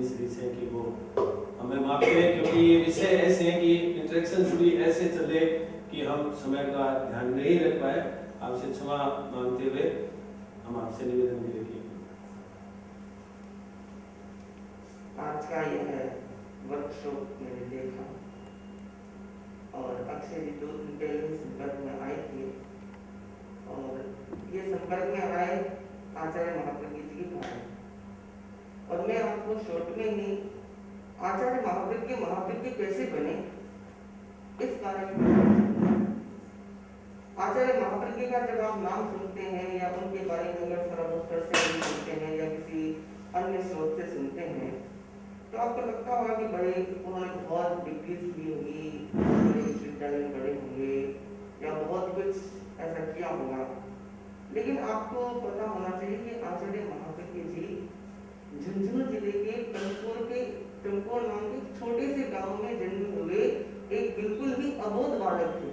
श्री से कि वो हमें माफ करें, क्योंकि ये विषय ऐसे हैं कि इंटरेक्शंस भी ऐसे चले कि हम समय का ध्यान नहीं रख पाए। आपसे क्षमा मांगते हुए हम आपसे निवेदन करें कि आज का यह वर्कशॉप मैंने देखा और अक्षय जी 2 दिन पहले संपर्क में आए थे और ये संपर्क में आए आचार्य महाप्रज्ञ जी के कारण। और मैं आपको शॉर्ट में ही आचार्य महाप्रज्ञ कैसे बने इस बारे में, आचार्य महाप्रज्ञ का जब आप नाम सुनते हैं या उनके बारे में अगर थोड़ा बहुत से सुनते हैं या किसी अन्य स्रोत से सुनते हैं तो आपको लगता होगा कि बड़े उन्होंने बहुत डिग्रीज ली होगी, बड़े विश्वविद्यालय में पढ़े होंगे या बहुत कुछ ऐसा किया होगा। लेकिन आपको पता होना चाहिए कि आचार्य महाप्रज्ञ जी झुंझुनू जिले के टंकोर नाम के छोटे से गांव में जन्म हुए एक बिल्कुल ही अबोध बालक थे।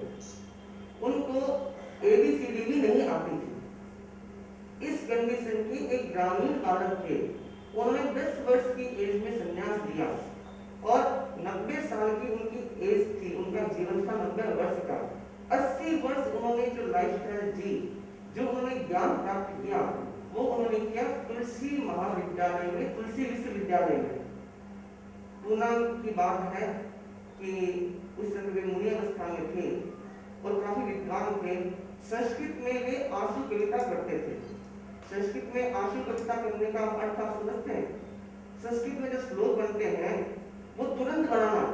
उनको ABCD भी नहीं आती थी। इस कंडीशन के एक ग्रामीण बालक थे। उन्होंने 10 वर्ष की एज में संन्यास लिया और 90 साल की उनकी एज थी, उनका जीवन था 90 वर्ष का। 80 वर्ष उन्होंने जो लाइफस्टाइल जी, जो उन्होंने ज्ञान प्राप्त किया, वो उन्होंने किया तुलसी महाविद्यालय में, तुलसी विश्वविद्यालय में। पूना की बात है कि उस समय वे मुनि अवस्था में थे और काफी विद्वान थे। संस्कृत में वे आशु कविता करते थे। संस्कृत में आशु कविता करने का अर्थ आप समझते हैं? संस्कृत में जो श्लोक बनते हैं वो तुरंत बनाना,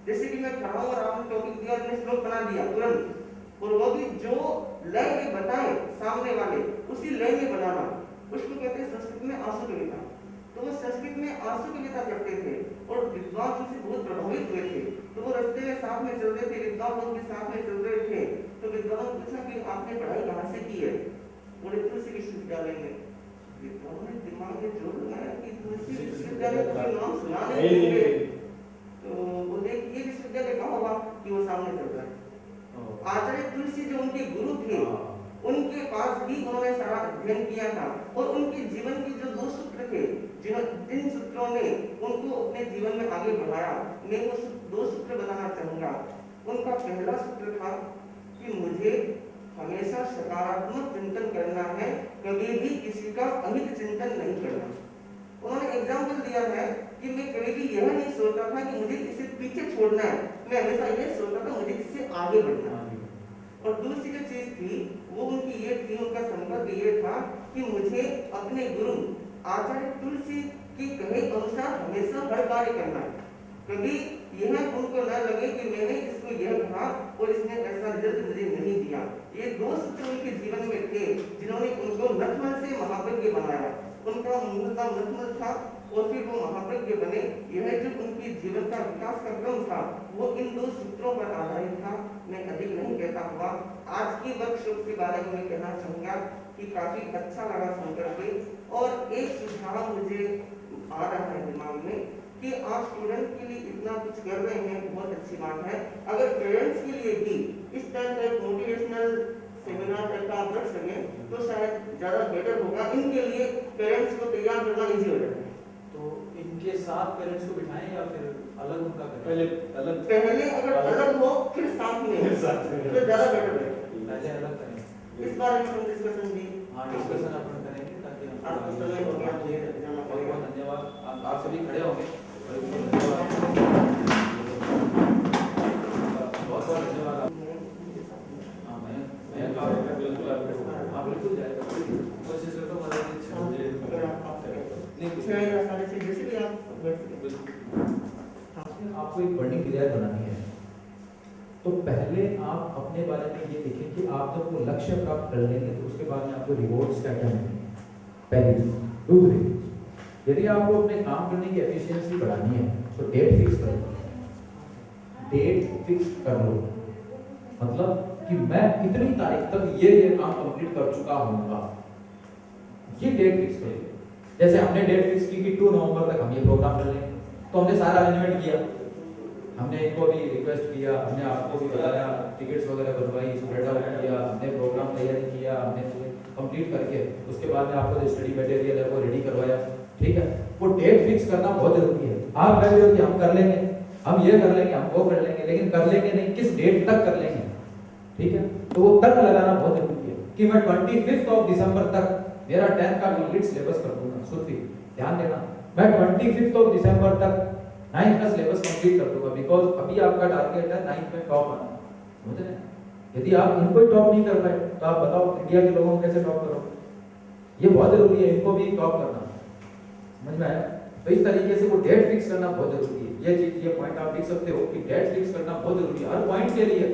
जैसे कि मैं खड़ा हूं और आपने टॉपिक दिया और मैंने श्लोक बना दिया तुरंत, और वो भी जो लय में बताए सामने वाले उसी लय में बनाना, उसको कहते हैं संस्कृत में आशु कविता। तो वो संस्कृत में आशु कविता करते थे और विद्वान उनसे बहुत प्रभावित हुए थे। तो वो रास्ते में साथ में चल रहे थे, विद्वान लोग भी साथ में चल रहे थे। तो विद्वान ने पूछा कि आपने पढ़ाई कहाँ से की है? बोले तुलसी विश्वविद्यालय में। विद्वान ने दिमाग में जोर लगाया कि तुलसी विश्वविद्यालय का नाम सुना नहीं होंगे, तो बोले ये विश्वविद्यालय कहाँ होगा कि वो सामने चल रहा है। आचार्य तुलसी जो उनके गुरु थे, उनके पास भी उन्होंने सारा अध्ययन किया था और उनके जीवन के जो 2 सूत्र थे, जिन सूत्रों ने उनको अपने जीवन में आगे बढ़ाया, मैं वो 2 सूत्र बताना चाहूंगा। उनका पहला सूत्र था कि मुझे हमेशा सकारात्मक चिंतन करना है, कभी भी किसी का अहित चिंतन नहीं करना। उन्होंने एग्जाम्पल दिया है कि मैं कभी भी यह नहीं सोचता था कि मुझे किसी पीछे छोड़ना है, मैं हमेशा यह सोचता था मुझे किससे आगे बढ़ना है। और दूसरी जो चीज थी वो उनकी ये थी, उनका संकल्प ये था कि मुझे अपने गुरु आचार्य तुलसी की कहे अनुसार हमेशा हर कार्य करना है। कभी यह उनको न लगे कि मैंने इसको यह कहा और इसने ऐसा रिजल्ट मुझे नहीं दिया। ये 2 सूत्र उनके जीवन में थे जिन्होंने उनको नथमल से महाप्रज्ञ बनाया। उनका मूल नाम नथमल था और फिर वो महाप्रज्ञ बने। यह जो उनकी जीवन का विकास का क्रम था वो इन 2 सूत्रों पर आधारित था। मैं अधिक नहीं कहता हुआ आज की वर्कशॉप के बारे में मैं कहना चाहूंगा कि काफी अच्छा लगा सुनकर के। और एक सुझाव मुझे आ रहा है दिमाग में कि आप स्टूडेंट के लिए इतना कुछ कर रहे हैं, बहुत अच्छी बात है। अगर पेरेंट्स के लिए भी इस तरह का एक मोटिवेशनल सेमिनार टाइप का आप रख सकें तो शायद ज्यादा बेटर होगा। इनके लिए पेरेंट्स को तैयार करना इजी हो जाएगा। तो इनके साथ पेरेंट्स को बिठाएं या फिर अलग उनका करें? पहले अगर अलग हो फिर साथ में तो ज्यादा बेटर है। पहले अलग करें। इस बारे में हम डिस्कशन भी डिस्कशन अपन करेंगे ताकि आपको समय हो गया। बहुत बहुत धन्यवाद। आप सभी खड़े होंगे। बहुत बहुत धन्यवाद। हाँ बिल्कुल जाएगा, कोशिश करता हूँ आपको एक बर्निंग डिजायर बनानी है तो पहले आप अपने बारे में ये देखें कि आप जब वो लक्ष्य प्राप्त कर लेंगे तो उसके बाद में आपको रिवॉर्ड्स क्या क्या मिलेंगे। पहली चीज। दूसरी, यदि आपको अपने काम करने की एफिशिएंसी बढ़ानी है तो डेट फिक्स करो। डेट फिक्स कर लो, मतलब कि मैं इतनी तारीख तक ये काम कंप्लीट कर चुका हूँगा, ये डेट फिक्स करिए। जैसे हमने डेट फिक्स की कि 2 नवंबर तक हम ये प्रोग्राम कर लेंगे, तो हमने सारा अरेंजमेंट किया, हमने इनको भी रिक्वेस्ट किया, हमने आपको भी बताया, टिकट्स वगैरह बनवाई, स्प्रेड आउट किया, हमने प्रोग्राम तैयारी किया, हमने कंप्लीट करके उसके बाद में आपको जो स्टडी मटेरियल है वो रेडी करवाया, ठीक है, वो डेट फिक्स करना बहुत जरूरी है। आप कह रहे हो कि हम कर लेंगे, हम ये कर लेंगे, हम वो कर लेंगे, लेकिन कर लेंगे नहीं, किस डेट तक कर लेंगे, ठीक है। तो वो तक लगाना बहुत जरूरी है कि मैं 25 दिसंबर तक मेरा 10th का कंप्लीट सिलेबस कर दूंगा। सुनती ध्यान देना, मैं 25 दिसंबर तक 9th का सिलेबस कंप्लीट कर दूंगा, बिकॉज अभी आपका टारगेट है 9th में टॉप आना, समझ रहे हैं। यदि आप इनको ही टॉप नहीं कर पाए तो आप बताओ इंडिया के लोगों को कैसे टॉप करोगे। ये बहुत जरूरी है, इनको भी टॉप करना, समझ में आया। तो इस तरीके से वो डेट फिक्स करना बहुत जरूरी है। ये चीज, ये पॉइंट आप लिख सकते हो कि डेट फिक्स करना बहुत जरूरी है। हर पॉइंट के लिए,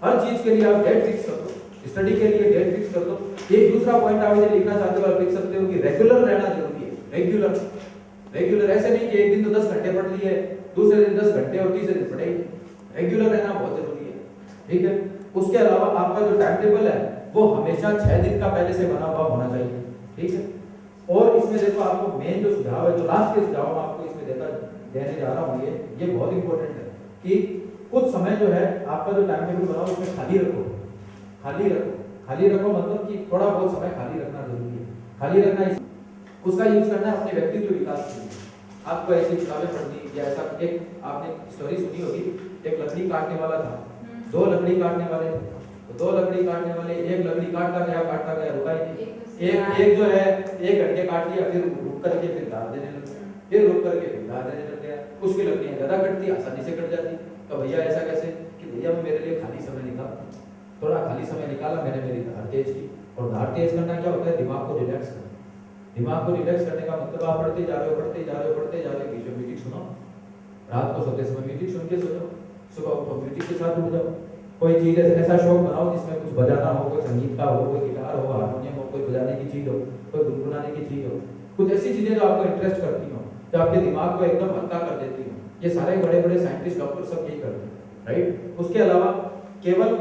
हर चीज के लिए आप डेट फिक्स कर दो, स्टडी के लिए डेट फिक्स कर दो। एक दूसरा पॉइंट आप ये लिखना चाहते हो, आप लिख सकते हो कि रेगुलर रहना जरूरी है। रेगुलर, रेगुलर ऐसे नहीं कि एक दिन तो 10 घंटे पढ़ लिए, दूसरे दिन 10 घंटे और तीसरे दिन पढ़े। रेगुलर रहना बहुत जरूरी है, ठीक है। उसके अलावा आपका जो टाइम टेबल है वो हमेशा 6 दिन का पहले से बना हुआ होना चाहिए, ठीक है। और इसमें देखो आपको मेन जो सुझाव है, जो लास्ट के सुझाव मैं आपको इसमें देने जा रहा हूँ, ये बहुत इंपॉर्टेंट है कि कुछ समय जो है आपका जो टाइम टेबल बनाओ उसमें खाली रखो, खाली रखो। खाली रखो मतलब कि थोड़ा बहुत समय खाली रखना जरूरी है। खाली रखना उसका यूज करना है अपने व्यक्तित्व विकास के लिए। आपको ऐसी किताबें पढ़नी, या ऐसा एक आपने स्टोरी सुनी होगी, एक लकड़ी काटने वाला था, 2 लकड़ी काटने वाले थे। तो 2 लकड़ी काटने वाले, एक लकड़ी काटता गया रुका ही नहीं। एक जो है 1 घंटे काट लिया, फिर रुक करके फिर धार देने लग गया, फिर रुक करके फिर धार देने लग गया। उसकी लकड़ियां ज्यादा कटती, आसानी से कट जाती। तो भैया ऐसा कैसे कि भैया मैं मेरे लिए खाली समय निकाला, थोड़ा खाली समय निकाला, मैंने मेरी धार तेज की। और धार तेज करना क्या होता है, दिमाग को रिलैक्स करना। दिमाग को रिलैक्स करने का मतलब आप पढ़ते जा रहे हो, पढ़ते जा रहे हो, पढ़ते जा रहे हो, बीच में म्यूजिक सुनो, रात को सोते समय म्यूजिक सुन के सो जाओ, सुबह उठो म्यूजिक के साथ उठ जाओ। कोई चीज ऐसा शौक बनाओ जिसमें कुछ बजाना हो, कोई संगीत का हो, कोई गिटार हो, हारमोनियम हो, कोई बजाने की चीज हो, कोई गुनगुनाने की चीज हो, कुछ ऐसी चीजें जो आपको इंटरेस्ट करती हो, जो आपके दिमाग को एकदम हल्का कर देती हो। ये सारे बड़े बड़े साइंटिस्ट, डॉक्टर सब यही करते हैं, राइट। उसके अलावा केवल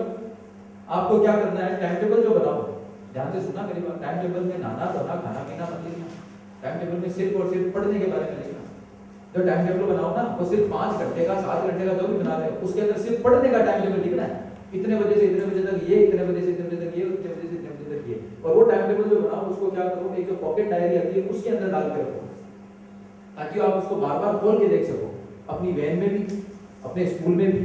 आपको क्या करना है, टाइम टेबल जो बनाओ, ध्यान से सुनना मेरी बात, टाइम टेबल में नहाना धोना खाना पीना मत लिखना। टाइम टेबल में सिर्फ और सिर्फ पढ़ने के बारे में लिखना। जो टाइम टेबल बनाओ ना, वो सिर्फ 5 घंटे का, 7 घंटे का जो भी बना रहे हो, उसके अंदर सिर्फ पढ़ने का टाइम टेबल लिखना है। इतने बजे से इतने बजे तक ये, इतने बजे से इतने बजे तक ये, इतने बजे से इतने बजे तक ये। और वो टाइम टेबल जो बनाओ उसको क्या करो, एक जो पॉकेट डायरी आती है उसके अंदर डाल के रखो, ताकि आप उसको बार-बार खोल के देख सको। अपनी वैन में भी, अपने स्कूल में भी,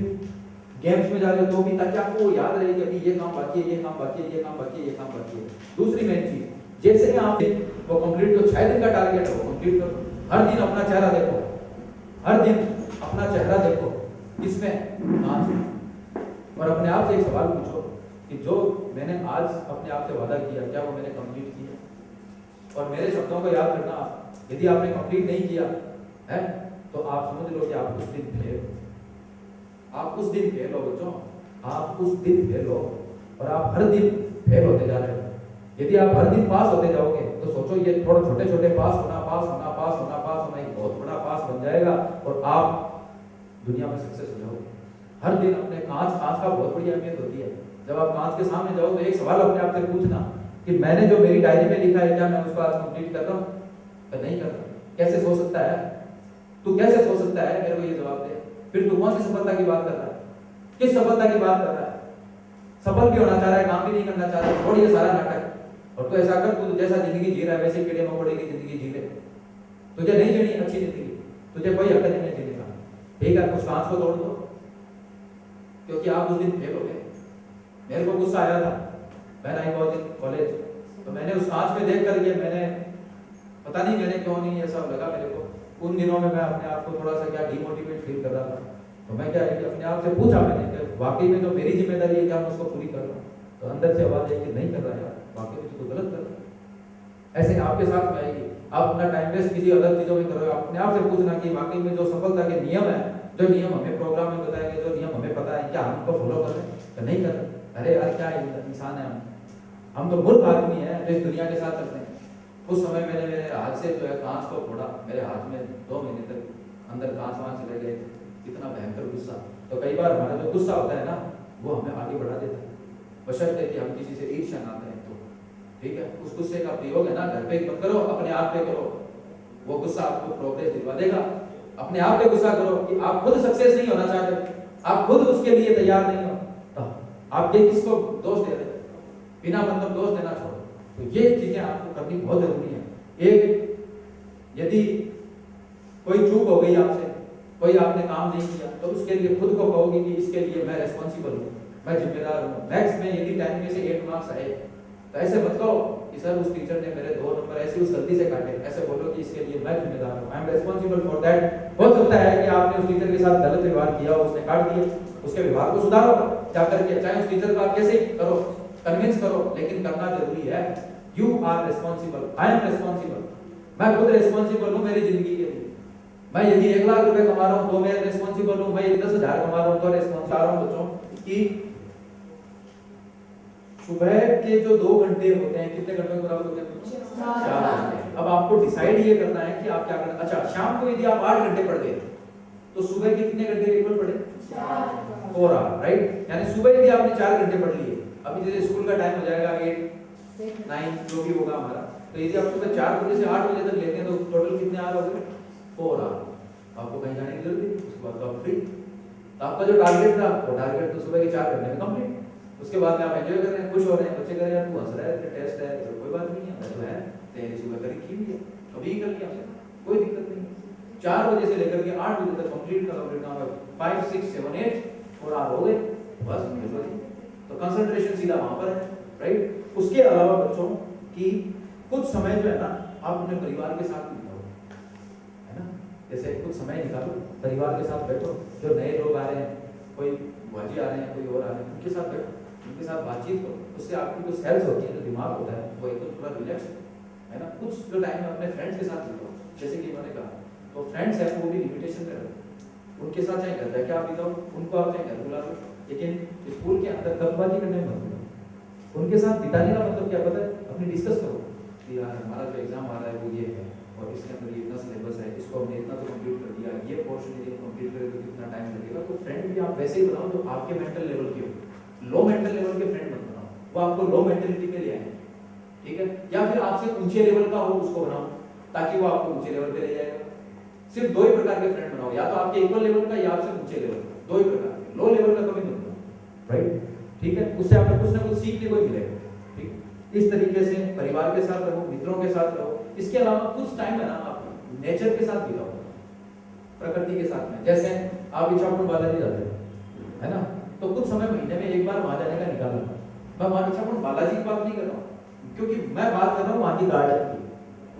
गेम्स में जा रहे हो तो भी, ताकि आपको याद रहे कि अभी ये काम बाकी है, ये काम बाकी है, ये काम बाकी है, ये काम बाकी है। दूसरी मेन चीज, जैसे ही आप वो कंप्लीट, जो 6 दिन का टारगेट है वो कंप्लीट करो। हर दिन अपना चेहरा देखो, हर दिन अपना चेहरा देखो, इसमें और अपने आप से एक सवाल पूछो कि जो मैंने आज अपने आप से वादा किया, क्या वो मैंने कंप्लीट किया। और मेरे शब्दों को याद रखना, यदि आपने कंप्लीट नहीं किया है तो आप समझ लो कि आप उस दिन फेल हो, आप उस दिन फेल हो बच्चों, आप उस दिन फेल हो। और आप हर दिन फेल होते जा रहे हो। यदि आप हर दिन पास होते जाओगे तो सोचो ये थोड़े छोटे छोटे पास होना, पास होना, पास होना, पास होना एक बहुत बड़ा पास बन जाएगा और आप दुनिया में सक्सेस हो जाओगे। हर दिन अपने कांच का बहुत बड़ी अहमियत होती है। जब आप कांच के सामने जाओ तो एक सवाल अपने आप से पूछना कि मैंने जो मेरी डायरी में लिखा है क्या मैं उसको आज कंप्लीट कर रहा हूँ या नहीं कर रहा। कैसे सोच सकता है तू, कैसे सोच सकता है, मेरे को ये जवाब दे। फिर तू कौन सी सफलता की बात कर रहा है, किस सफलता की बात कर रहा है। सफल भी होना चाह रहा है, काम भी नहीं करना चाह रहा है, छोड़ ये सारा नाटक। और तू ऐसा कर, तू जैसा जिंदगी जी रहा है वैसे कीड़े मकोड़े की जिंदगी जी ले। तुझे नहीं जीनी अच्छी जिंदगी, तुझे कोई हक नहीं है जीने का, ठीक है। उस कांच को तोड़ दो, क्योंकि आप उस दिन फेल हो गए। मेरे को गुस्सा आया था, मैं आई वाज इन कॉलेज, तो मैंने उस कांच में देख करके मैंने पता नहीं मैंने क्यों नहीं ऐसा लगा मेरे को। उन दिनों में मैं अपने आप को थोड़ा सा क्या डिमोटिवेट फील कर रहा था। तो मैं क्या है कि अपने आप से पूछा मैंने कि वाकई में जो मेरी जिम्मेदारी है क्या मैं उसको पूरी कर रहा हूँ। तो अंदर से आवाज आई कि नहीं कर रहा यार, वाकई में तो गलत कर रहा है। ऐसे आपके साथ में आएगी, आप अपना टाइम वेस्ट किसी अलग चीजों में कर रहे हो। अपने आप से पूछना कि वाकई में जो सफलता के नियम है, जो नियम हमें प्रोग्राम में बताए गए, जो नियम हमें पता है, क्या हम उनको फॉलो कर रहे हैं या नहीं कर रहे। अरे यार क्या इंसान है हम तो मूर्ख आदमी है जो इस दुनिया के साथ चलते हैं। उस समय मैंने मेरे हाथ से जो है कांच को फोड़ा, मेरे हाथ में 2 महीने तक अंदर कांच चले गए। इतना भयंकर गुस्सा। तो कई बार हमारा जो गुस्सा होता है ना वो हमें आगे बढ़ा देता है, बशर्ते कि हम किसी से ईर्ष्या ना करें तो, ठीक है। उस गुस्से का प्रयोग है ना घर पे मत करो, अपने आप पे करो। वो गुस्सा आपको प्रोग्रेस दिलवा देगा। अपने आप पे गुस्सा करो कि आप खुद सक्सेस नहीं होना चाहते, आप खुद उसके लिए तैयार नहीं हो, तो आप ये किसको दोष दे रहे हैं, बिना मतलब दोष देना छोड़ो। तो ये चीजें आपको करनी बहुत जरूरी है। एक यदि कोई चूक हो गई आपसे, कोई आपने काम नहीं किया, तो उसके लिए खुद को कहोगे कि इसके लिए मैं रिस्पॉन्सिबल हूँ, मैं जिम्मेदार हूँ। मैथ्स में यदि 10 में से 8 मार्क्स आए तो ऐसे मत कहो कि सर उस टीचर ने मेरे 2 नंबर ऐसे उस गलती से काटे। ऐसे बोलो कि इसके लिए मैं जिम्मेदार हूँ, आई एम रिस्पॉन्सिबल फॉर दैट। हो सकता है कि आपने उस टीचर के साथ गलत व्यवहार किया, उसने काट दिया, उसके व्यवहार को सुधारो क्या करके, चाहे उस टीचर को आप कैसे करो, कन्विंस करो, लेकिन करना जरूरी है। You are responsible, I am responsible, मैं खुद रिस्पॉन्सिबल हूँ मेरी जिंदगी के लिए। मैं यदि 1 लाख रुपए कमा रहा हूँ तो मैं रिस्पॉन्सिबल हूँ, मैं 10,000 कमा रहा हूँ तो रिस्पॉन्सिबल हूँ। बच्चों कि सुबह के जो 2 घंटे होते हैं कितने घंटे के बराबर होते हैं? 4 घंटे। अब आपको डिसाइड ये करना है कि आप क्या करना। अच्छा, शाम को यदि आप 8 घंटे पढ़ गए तो सुबह के कितने घंटे इक्वल पढ़े? 4 आवर, राइट। यानी सुबह यदि आपने 4 घंटे पढ़ लिए, अभी जैसे स्कूल का टाइम हो जाएगा 8 9 जो भी होगा हमारा, तो यदि आप सुबह 4 बजे से 8 बजे तक लेते हैं तो टोटल कितने आवर हो गए? 4 आवर। आपको कहीं जाने की जरूरत नहीं, उसके बाद तो आप फ्री। तो आपका जो टारगेट था वो टारगेट तो सुबह के 4 घंटे में कंप्लीट। उसके बाद में आप एंजॉय कर रहे हैं, खुश हो रहे हैं, बच्चे कह रहे हैं तू हंस रहा है, टेस्ट है, तो कोई बात नहीं है, मैं तो है तेरी सुबह करी की भी है, अभी कर लिया, कोई दिक्कत नहीं। 4 बजे से लेकर के 8 बजे तक कंप्लीट काम है। 5 6 7 8 4 आवर हो गए, बस मिलो जी। तो कंसंट्रेशन सीधा वहां पर है, राइट। उसके अलावा बच्चों की कुछ समय जो है ना आप अपने परिवार के साथ बिताओ, है ना। जैसे कुछ समय निकालो, परिवार के साथ बैठो, जो नए लोग आ रहे हैं, कोई बुआजी आ रहे हैं, कोई और आ रहे हैं, उनके साथ बैठो, उनके साथ बातचीत करो, उससे आपकी जो सेल्स होती है, जो दिमाग होता है वो एकदम थोड़ा रिलैक्स है ना। कुछ जो टाइम अपने फ्रेंड्स के साथ बिताओ, जैसे कि मैंने कहा, तो फ्रेंड्स है वो भी लिमिटेशन में रहो, उनके साथ चाहे घर जाके आप बिताओ, उनको आप चाहे घर बुला लो, लेकिन स्कूल के अंदर गपबाजी करने में मत बिताओ। उनके साथ बिताने का मतलब क्या पता है? अपनी डिस्कस करो कि यार हमारा जो एग्जाम आ रहा है वो ये है और इसके अंदर ये इतना सिलेबस है, इसको हमने इतना तो कंप्लीट कर दिया, ये पोर्शन यदि कंप्लीट करें तो कितना टाइम लगेगा। तो फ्रेंड भी आप वैसे ही बनाओ जो आपके मेंटल लेवल के हो, लो मेंटल लेवल के फ्रेंड मत बनाओ, वो आपको लो मेंटलिटी पे ले आए, ठीक है। या फिर आपसे ऊंचे लेवल का हो उसको बनाओ ताकि वो आपको ऊंचे लेवल पे ले जाएगा। सिर्फ 2 ही प्रकार के फ्रेंड बनाओ, या तो आपके इक्वल लेवल का या आपसे ऊंचे लेवल का, 2 ही प्रकार के। लो लेवल का कभी मत बनाओ, राइट, ठीक है। उससे आपको कुछ ना कुछ सीखने को मिलेगा, ठीक। इस तरीके से परिवार के साथ रहो, मित्रों के साथ रहो। इसके अलावा कुछ टाइम है ना आप नेचर के साथ बिताओ, प्रकृति के साथ में। जैसे आप इच्छापुर बालाजी जाते हो, है ना, तो कुछ समय महीने में एक बार वहां जाने का निकालना। मैं वहां इच्छापुर बालाजी की बात नहीं कर रहा हूँ, क्योंकि मैं बात कर रहा हूँ वहां की गार्डन की।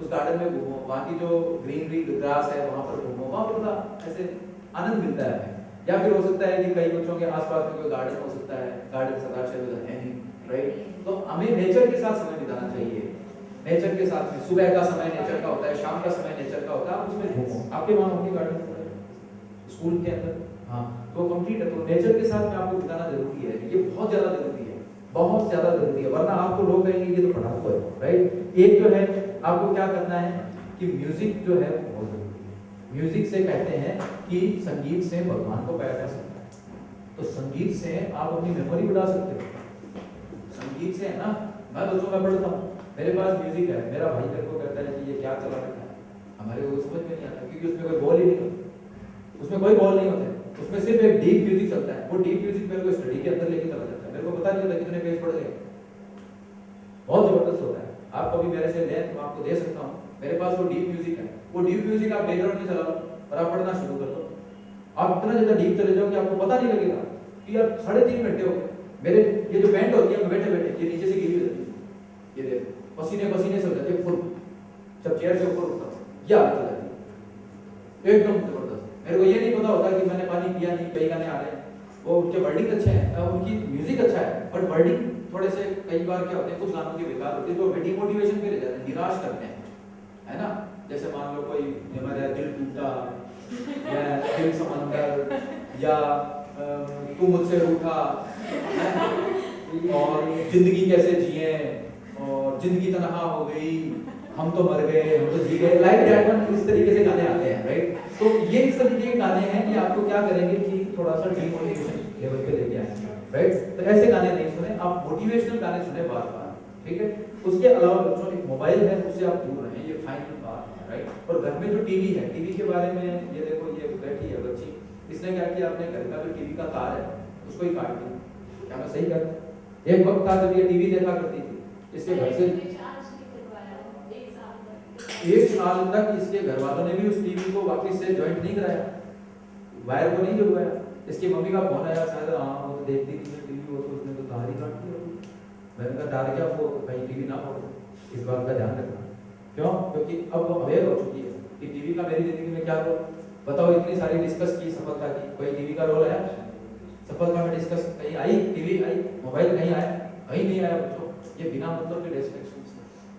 उस गार्डन में घूमो, वहां की जो ग्रीनरी ग्रास है वहां पर घूमो, वहां पर थोड़ा ऐसे आनंद मिलता है। या फिर हो सकता है कि कई बच्चों के आसपास में कोई गार्डन हो सकता है, गार्डन सदाशय है नहीं, राइट। तो हमें नेचर के साथ समय बिताना चाहिए। नेचर के साथ में सुबह का समय नेचर का होता है, शाम का समय नेचर का होता है, आप उसमें घूमो। आपके वहां होंगे गार्डन स्कूल के अंदर, हाँ, तो कंप्लीट है। तो नेचर के साथ में आपको बिताना जरूरी है, ये बहुत ज्यादा जरूरी है, बहुत ज्यादा जरूरी है, वरना आपको लोग कहेंगे ये तो पढ़ाकू है, राइट। एक जो है आपको क्या करना है कि म्यूजिक जो है वो बहुत जरूरी है। म्यूजिक से कहते हैं कि संगीत से भगवान को पाया जा सकता है। तो संगीत से आप अपनी मेमोरी बढ़ा सकते हो, संगीत से, है ना। मैं बच्चों में पढ़ता हूँ, मेरे पास म्यूजिक है, मेरा भाई मेरे को कहता है कि ये क्या चला रखा है, हमारे को समझ में नहीं आता, क्योंकि उसमें कोई बॉल ही नहीं होता, उसमें कोई बॉल नहीं होता है, उसमें सिर्फ एक डीप म्यूजिक चलता है। वो डीप म्यूजिक मेरे को स्टडी के अंदर लेके चला जाता है, मेरे को पता नहीं होता कितने पेज पढ़ गए, बहुत जबरदस्त होता है। आप कभी मेरे से लें तो आपको दे सकता हूँ, मेरे पास वो डीप म्यूजिक है। वो डीप म्यूजिक आप बैकग्राउंड में चला लो और आप पढ़ना शुरू कर दो, आप इतना ज्यादा डीप चले जाओ कि आपको पता नहीं लगेगा कि यार 3.5 घंटे हो गए। मेरे ये जो पैंट होती है बैठे बैठे ये नीचे से गिरी होती है, ये देखो पसीने पसीने से हो जाते हैं फुल, जब चेयर से ऊपर उठता ये हालत हो जाती है एकदम जबरदस्त। मेरे को ये नहीं पता होता कि मैंने पानी पिया नहीं, कई गाने आ रहे हैं, वो उनके वर्डिंग अच्छे हैं, उनकी म्यूजिक अच्छा है, बट वर्डिंग थोड़े से कई बार क्या होते हैं, कुछ गानों की बेकार होती है, तो डिमोटिवेशन पे ले जाते हैं, निराश करते हैं, है ना। जैसे मान लो कोई मेरा दिल टूटा या दिल समंदर या तू मुझसे रूठा और जिंदगी कैसे जिए और जिंदगी तन्हा हो गई, हम तो मर गए, हम तो जी गए, लाइक दैट वन, इस तरीके से गाने आते हैं, राइट। तो ये इस तरीके के गाने हैं कि आपको क्या करेंगे कि थोड़ा सा डिमोटिवेशन लेवल पे लेके आएंगे, राइट। तो ऐसे गाने नहीं सुने आप, मोटिवेशनल गाने सुने बार बार, ठीक है। उसके अलावा बच्चों एक मोबाइल है उससे आप दूर रहें, ये फाइनल बात है, राइट। और घर में जो टीवी है, टीवी के बारे में ये देखो, ये बैठी है बच्ची, इसने क्या किया, अपने घर का जो टीवी का तार है उसको ही काट दिया। क्या मैं सही कर? एक वक्त था जब ये टीवी देखा करती थी, इसके घर से 1 साल तक इसके घर वालों ने भी उस टीवी को वापस से ज्वाइंट नहीं कराया, वायर को नहीं जुड़वाया। इसकी मम्मी का फोन आया, शायद हाँ वो तो देखती थी टीवी, वो तो उसने तो तार ही काट दिया। मैंने कहा तार क्या, वो कहीं टीवी ना हो, इस बात का ध्यान रखना। क्यों? क्योंकि अब वो अवेयर हो चुकी है कि टीवी का मेरी जिंदगी में क्या रोल। बताओ, इतनी सारी डिस्कस की सफलता की, कोई टीवी का रोल आया सफलता में? डिस्कस कहीं आई? टीवी आई? मोबाइल कहीं आया? कहीं नहीं आया बच्चों। ये बिना मतलब के डिस्ट्रैक्शंस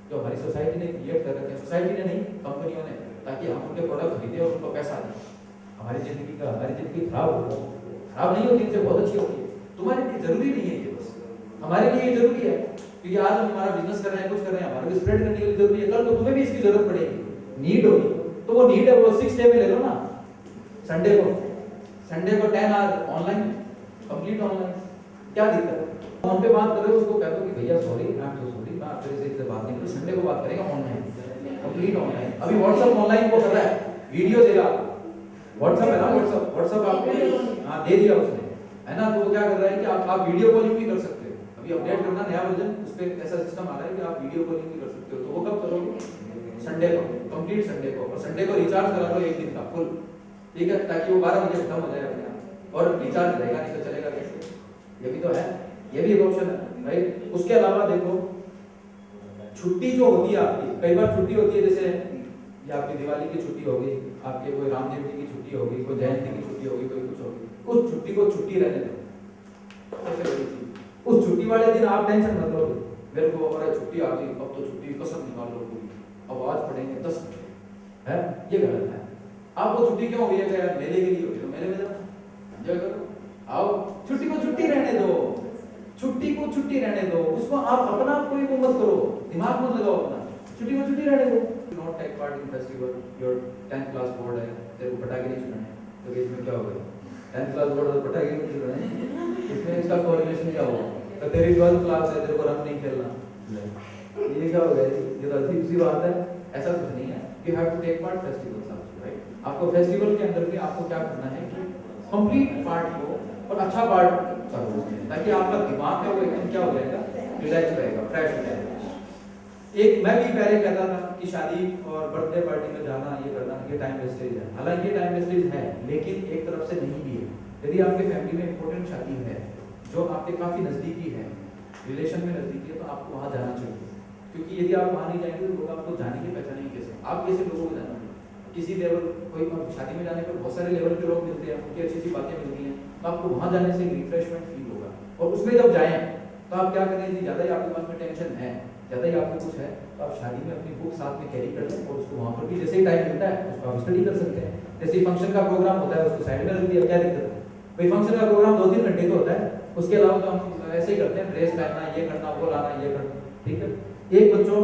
जो हमारी सोसाइटी ने क्रिएट कर रखे हैं, सोसाइटी ने नहीं, कंपनियों ने, ताकि हम उनके प्रोडक्ट खरीदें और उनको पैसा दें। हमारी जिंदगी खराब हो, खराब नहीं होती, इनसे बहुत अच्छी होती है। तुम्हारे लिए जरूरी नहीं है ये, बस हमारे लिए ये जरूरी है क्योंकि आज हम हमारा बिजनेस कर रहे हैं, कुछ कर रहे हैं, हमारे को स्प्रेड करने के लिए जरूरी है। कल तो तुम्हें भी इसकी जरूरत पड़ेगी, नीड होगी। तो वो नीड है, वो 6 डे में ले लो ना, संडे को 10 आवर ऑनलाइन, कंप्लीट ऑनलाइन, क्या दिक्कत है? फोन पे बात कर रहे हो, उसको कह दो कि भैया sorry, I am so sorry, मैं आपसे इससे बात नहीं करूँ, संडे को बात करेगा ऑनलाइन, कंप्लीट ऑनलाइन। अभी व्हाट्सएप ऑनलाइन को कर रहा है, वीडियो दे रहा है, व्हाट्सएप है ना, व्हाट्सएप आपको हाँ दे दिया उसने, है ना। तो वो क्या कर रहा है कि आप वीडियो कॉलिंग भी कर सकते हो। अभी अपडेट करना नया वर्जन, उस पे ऐसा सिस्टम आ रहा है कि आप वीडियो कॉलिंग भी कर सकते हो। तो वो कब करोगे? संडे को, कंप्लीट संडे को। और संडे को रिचार्ज करा लो 1 दिन का फुल, ठीक है, ताकि वो 12 बजे खत्म हो जाए अपने आप, और रिचार्ज रहेगा, नहीं तो चलेगा कैसे? ये भी तो है, ये भी एक ऑप्शन है, राइट। उसके अलावा देखो, छुट्टी जो होती है आपकी, कई बार छुट्टी होती है, जैसे ये आपकी दिवाली की छुट्टी होगी, आपके कोई राम जयंती की छुट्टी होगी, कोई जयंती की छुट्टी होगी, कोई कुछ होगी, उस छुट्टी को छुट्टी रहने दो। सबसे बड़ी चीज, उस छुट्टी वाले दिन आप टेंशन मत लो, मेरे को और छुट्टी आ गई, अब तो छुट्टी कसम निकाल लो पूरी, अब आज पढ़ेंगे 10 घंटे, है ये गलत है। आपको छुट्टी क्यों हुई है? यार मेले के लिए हुई, तो मेले में जाओ, एंजॉय करो, आओ। छुट्टी को छुट्टी रहने दो, छुट्टी को छुट्टी रहने दो, उसको आप अपना कोई वो मत करो, दिमाग मत लगाओ अपना, छुट्टी को छुट्टी रहने दो। Not take part in festival, your 10th class board है, तेरे को पटाखे नहीं छुड़ाने, तो इसमें क्या होगा? 10th क्लास बोर्ड और पटाखे नहीं छुड़ाने, इसमें इसका कोरिलेशन क्या होगा? तो तेरी 12th क्लास है, तेरे को रंग नहीं खेलना, ये क्या होगा? ये तो अजीब सी बात है। ऐसा कुछ नहीं है, you have to take part festivals also, right. आपको फेस्टिवल के अंदर भी आपको क्या करना है कि कंप्लीट पार्ट को और अच्छा पार्ट करो, ताकि आपका दिमाग का वो एकदम क्या हो जाएगा, रिलैक्स रहेगा, फ्रेश हो जाएगा। एक मैं भी पहले कहता था कि शादी और बर्थडे पार्टी में जाना, ये करना, ये टाइम वेस्टेज है। हालांकि ये टाइम वेस्टेज है, लेकिन एक तरफ से नहीं भी है। यदि आपके फैमिली में इंपॉर्टेंट शादी है जो आपके काफी नजदीकी है, रिलेशन में नजदीकी है, तो आपको वहां जाना चाहिए। क्योंकि यदि आप वहां नहीं जाएंगे तो लोग आपको जानेंगे, पहचानेंगे कैसे? आप कैसे लोगों को जानेंगे? किसी लेवल, कोई शादी में जाने पर बहुत सारे लेवल के लोग मिलते हैं, उनकी अच्छी अच्छी बातें मिलती हैं, तो आपको वहां जाने से रिफ्रेशमेंट फील होगा। और उसमें जब जाएं तो आप क्या करें, ज्यादा ही आपके पास में टेंशन है, ज्यादा ही आपको कुछ है, तो आप शादी में अपनी बुक साथ में कैरी कर लें और उसको वहां पर भी जैसे ही टाइम मिलता है उसको आप स्टडी कर सकते हैं। जैसे फंक्शन का प्रोग्राम होता है उसको साइड में रख दिया, क्या दिक्कत है? भाई फंक्शन का प्रोग्राम 2-3 घंटे का होता है, उसके अलावा तो हम ऐसे ही करते हैं, ड्रेस पहनना, ये करना, वो लाना, ये करना, ठीक है। एक बच्चों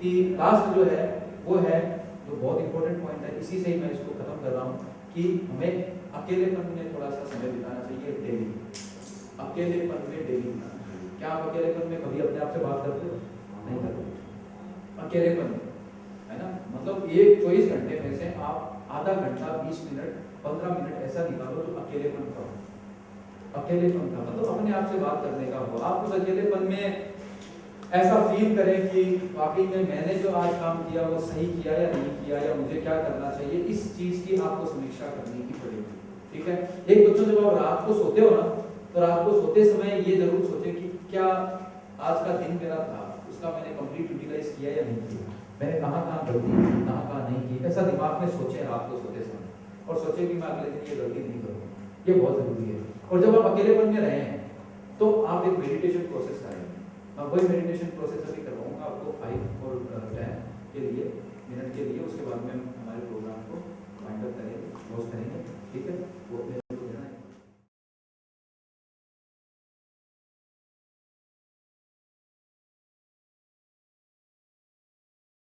की लास्ट जो है वो है, जो बहुत इंपॉर्टेंट पॉइंट है, इसी से ही मैं इसको खत्म कर रहा हूँ कि हमें अकेलेपन में थोड़ा सा समय बिताना चाहिए डेली, अकेलेपन में डेली। क्या आप अकेलेपन में कभी अपने आप से बात करते हो? नहीं करते। अकेलेपन है ना, मतलब एक 24 घंटे में से आप आधा घंटा, 20 मिनट, 15 मिनट ऐसा निकालो जो अकेलेपन का हो। अकेलेपन का मतलब अपने आप से बात करने का हो। आप उस अकेलेपन में ऐसा फील करें कि वाकई में मैंने जो आज काम किया वो सही किया या नहीं किया, या मुझे क्या करना चाहिए, इस चीज की आपको समीक्षा करने की पड़ेगी, ठीक है। एक बच्चों जब आप रात को सोते हो ना, तो रात को सोते समय ये जरूर सोचें कि क्या आज का दिन मेरा था, उसका मैंने कंप्लीट यूटिलाइज किया या नहीं किया, मैंने कहाँ कहाँ गलती की, कहाँ कहाँ नहीं की। ऐसा दिमाग में सोचें रात को सोते समय, और सोचें कि मैं अगले दिन ये गलती नहीं करूँगा। ये बहुत जरूरी है। और जब आप अकेलेपन में रहें तो आप एक मेडिटेशन प्रोसेस करेंगे। मैं वही मेडिटेशन प्रोसेस अभी करवाऊंगा आपको 5 और 10 के लिए मिनट के लिए, उसके बाद में हमारे प्रोग्राम को वाइंड अप करेंगे, क्लोज करेंगे, ठीक है। वो